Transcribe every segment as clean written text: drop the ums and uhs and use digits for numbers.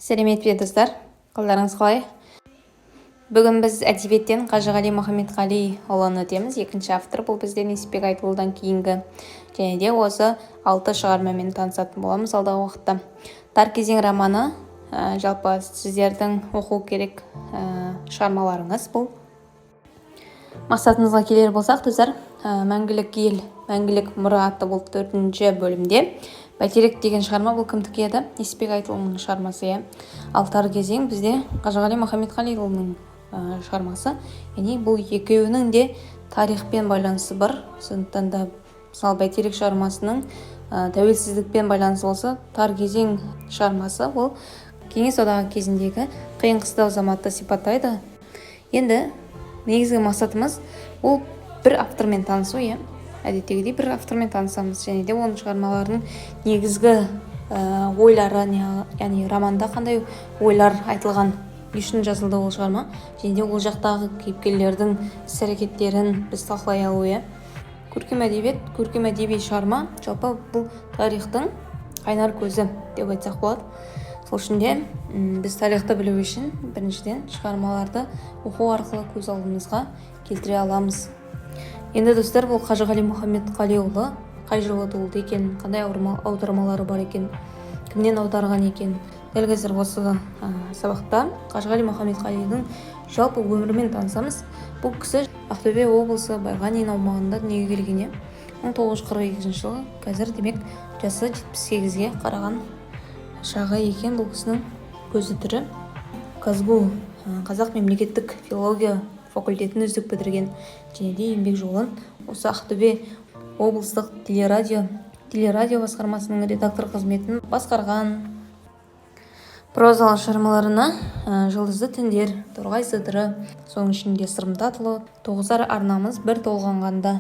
Сәлемет пе достар, қалдарыңыз қалай? Бүгін біз әдебиеттен Қажығали Мұхаммедқалиұлын өтеміз. Екінші автор бұл бізден Несіпбек Айтұлыдан кейінгі. Және де осы 6 шығармамен танысатын боламыз алдағы уақытта. Тар кезең романы, жалпы сіздердің оқу керек шығармаларыңыз бұл. Мақсатымызға келер болсақ, достар, мәңгілік ел, мәңгілік мұра атты бұл 4-ші бөлімде Бәйтерек деген шығарма бұл кімдікі еді? Несіпбек Айтұлының шығармасы. Ал тар кезең бізде Қажығали Мұхаммедқалиұлының шығармасы. Яғни бұл екеуінің де тарихпен байланысы бар. Сондықтан да мысалы Бәйтерек шығармасының тәуелсіздікпен байланысы болса, тар кезең шығармасы бұл Кеңес одағы кезіндегі қиын қыстау заматты сипаттайды. Енді негізгі мақсатымыз ол бір автормен танысу, әдеттегідей бір автормен танысамыз, және де оның шығармаларының негізгі ойлары, яғни романда қандай ойлар айтылған, не үшін жазылды ол шығарма, және де ол жақтағы кейіпкерлердің іс-әрекеттерін біз талқылай алу. Көркем әдебиет, көркем әдеби шығарма жалпы бұл тарихтың қайнар көзі деп айтсақ болады. Сол үшін де біз тарихты білу үшін біріншіден шығармаларды оқу арқылы көз алдымызға келтіре аламыз. Енді достар, бұл Қажығали Мұхаммедқалиұлы қай жылы туылды екен, қандай аудармалары бар екен, кімнен аударған екен. Дәл қазір осы сабақта Қажығали Мұхаммедқалидің жалпы өмірімен танысамыз. Бұл кісі Ақтөбе облысы Байғанин аумағында дүниеге келген. 1942 жылы, қазір демек жасы 78-ге қараған шағы екен бұл кісінің көзі тірі. Казгу Қазақ мемлекеттік филология факультетін үздік бітірген, және де еңбек жолын осы Ақтөбе облыстық телерадио басқармасының редактор қызметін басқарған. Прозалы шығармаларына Жұлдызды түндер, Торғай сыдыры, соның ішінде Сырымтатұлы, Тоғызар арнамыз бір толғанғанда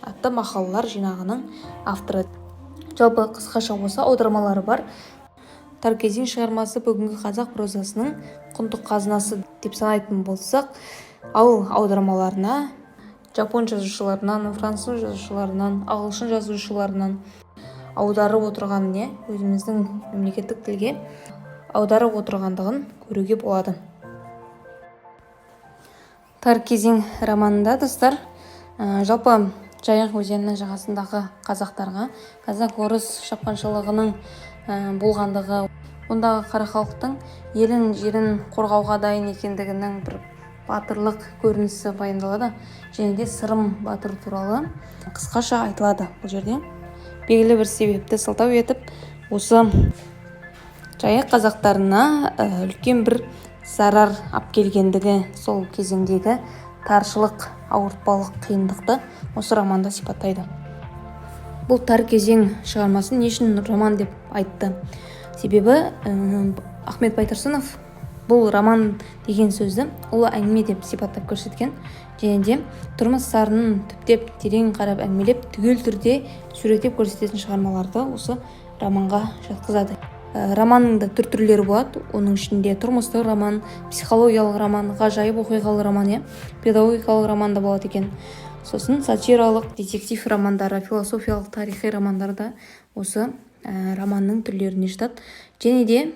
атты мақалалар жинағының авторы. Жалпы қысқаша осы аудармалары бар. Тар кезең шығармасы бүгінгі қазақ прозасының құнды қазынасы деп санайтын болсақ, ал аудармаларына жапон жазушыларынан, француз жазушыларынан, ағылшын жазушыларынан аударып отырған, өзіміздің мемлекеттік тілге аударып отырғандығын көруге болады. Тар кезең романында, достар, жалпы Жайық өзенінің жағасындағы қазақтарға казак-орыс шапқыншылығының болғандығы, ондағы қара халықтың елін жерін қорғауға дайын екендігінің бір батырлық көрінісі баяндалады, және де Сырым батыр туралы қысқаша айтылады. Бұл жерде белгілі бір себепті сылтау етіп, осы Жайық қазақтарына үлкен бір зарар апкелгендігі, сол кезеңдегі таршылық, ауыртпалық, қиындықты осы романда сипаттайды. Бұл тар кезең шығармасын не үшін роман деп айтты? Себебі Ахмет Байтұрсынов бұл роман деген сөзді ұлы әңгіме деп сипаттап көрсеткен, және де тұрмыс сарынын түптеп, терең қарап әңгімелеп, түгел түрде суреттеп көрсететін шығармаларды осы романға жатқызады. Романның да түрлері болады. Оның ішінде тұрмыстық роман, психологиялық роман, ғажайып оқиғалы роман, педагогикалық роман да болады екен. Сосын сатиралық, детектив романдары, философиялық, тарихи романдары осы романның түрлеріне жатады. Және де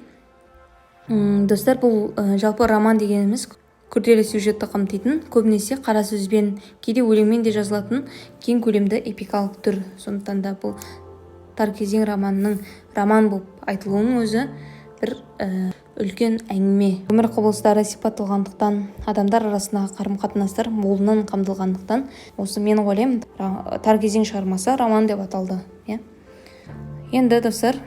достар, бұл жалпы роман дегеніміз күрделі сюжетті қамтитын, көбінесе қара сөзбен, кейде өлеңмен де жазылатын кең көлемді эпикалық түр. Сондықтан да бұл тар кезең романның роман болып айтылуының өзі бір үлкен әңгіме. Өмір құбылыстары сипатталғандықтан, адамдар арасындағы қарым-қатынастар молынан қамтылғандықтан, осы мен ойлаймын тар кезең шығармасы роман деп аталды. Енді достар,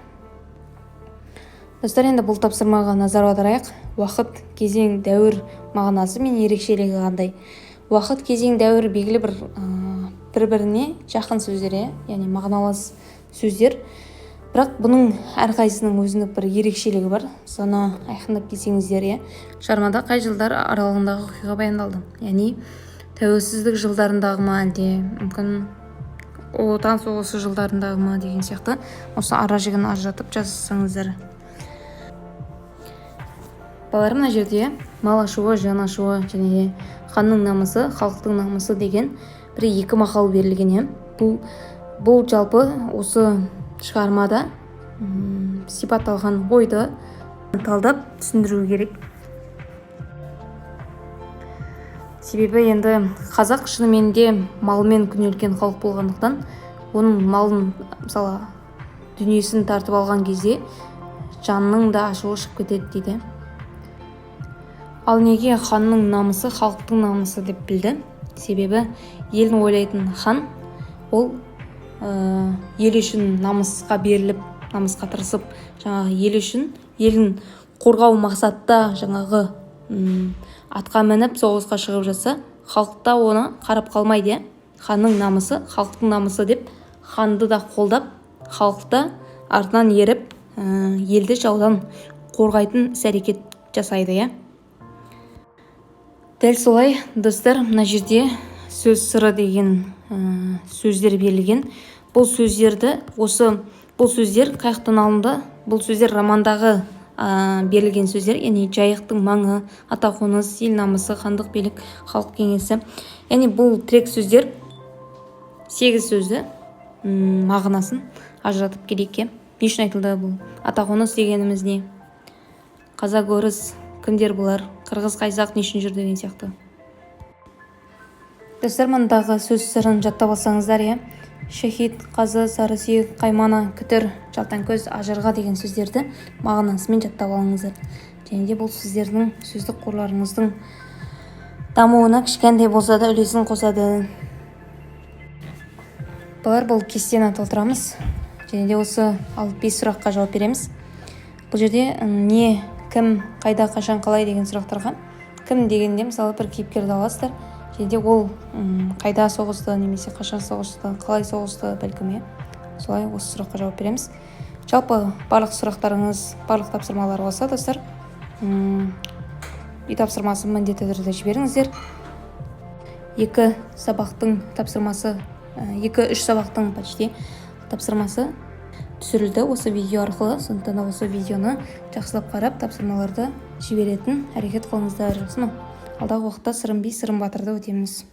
енді бұл тапсырмаға назар аударайық. Уақыт, кезең, дәуір мағынасы мен ерекшелігі қандай? Уақыт, кезең, дәуір белгілі бір-біріне жақын сөздер, яғни мағыналас сөздер. Бірақ бұның әрқайсының өзіндік бір ерекшелігі бар. Соны айқындап келсеңіздер, шығармада қай жылдар аралығындағы оқиға баяндалды? Яғни тәуелсіздік жылдарындағы ма, әлде мүмкін отан соғысы жылдарындағы ма деген сияқты осы ара-жігін ажыратып жазсаңыздар. Балалар, мына жерде мал ашуы, жан ашуы және ханның намысы, халықтың намысы деген бір екі мақал берілген. Бұл жалпы осы шығармада сипатталған ойды талдап түсіндіру керек. Себебі енді қазақ шынымен де малмен күнелткен халық болғандықтан, оның малын, мысалы, дүниесін тартып алған кезде жанның да ашуы шығып кетеді дейді. Ал неге ханның намысы халықтың намысы деп білді? Себебі елін ойлайтын хан, ол ел үшін намысқа беріліп, намысқа тырысып, жаңағы ел үшін, елін қорғау мақсатта жаңағы атқа мініп соғысқа шығып жатса, халықта оны қарап қалмайды. Ханның намысы халықтың намысы деп ханды да қолдап, халықта артынан еріп, елді жаудан қорғайтын іс-әрекет жасайды. Дәл солай, достар, мына жерде сөз сыры деген сөздер берілген. Бұл сөздер қаяқтан алынды? Бұл сөздер романдағы берілген сөздер, яғни жайықтың маңы, атақоныс, ел намысы, хандық билік, халық кеңесі. Яғни бұл тірек сөздер 8 сөзді мағынасын ажыратып керек. Не үшін айтылды бұл? Атақоныс дегеніміз не? Қазақ, орыс кімдер бұлар? Қырғыз, қайсақ не үшін жүр деген сияқты. Достар, мұндағы сөз сырын жаттап алсаңыздар, шахид, қазы, сарысүйек, қаймана, күтір, жалтаңкөз, ажырға деген сөздерді мағынасымен жаттап алыңыздар. Және де бұл сіздердің сөздік қорларыңыздың дамуына кішкентай болса да үлесін қосады. Бұл кестені толтырамыз. Және де осы 5 сұраққа жауап береміз. Бұл жерде не, кім, қайда, қашан, қалай деген сұрақтарға кім дегенде мысалы бір кейіпкерді аласыздар. Және де ол қайда соғысты, немесе қашан соғысты, қалай соғысты, бәлкім. Солай осы сұраққа жауап береміз. Жалпы барлық сұрақтарыңыз, барлық тапсырмалар болса, достар, үй тапсырмасын міндетті түрде жіберіңіздер. 2 сабақтың тапсырмасы, 2-3 сабақтың почти тапсырмасы түсірілді осы видео арқылы. Сондықтан осы видеоны жақсылап қарап, тапсырмаларды жіберетін әрекет қылыңыздар, жақсы ма? Алдағы уақытта сырым би, сырым батырды өтеміз.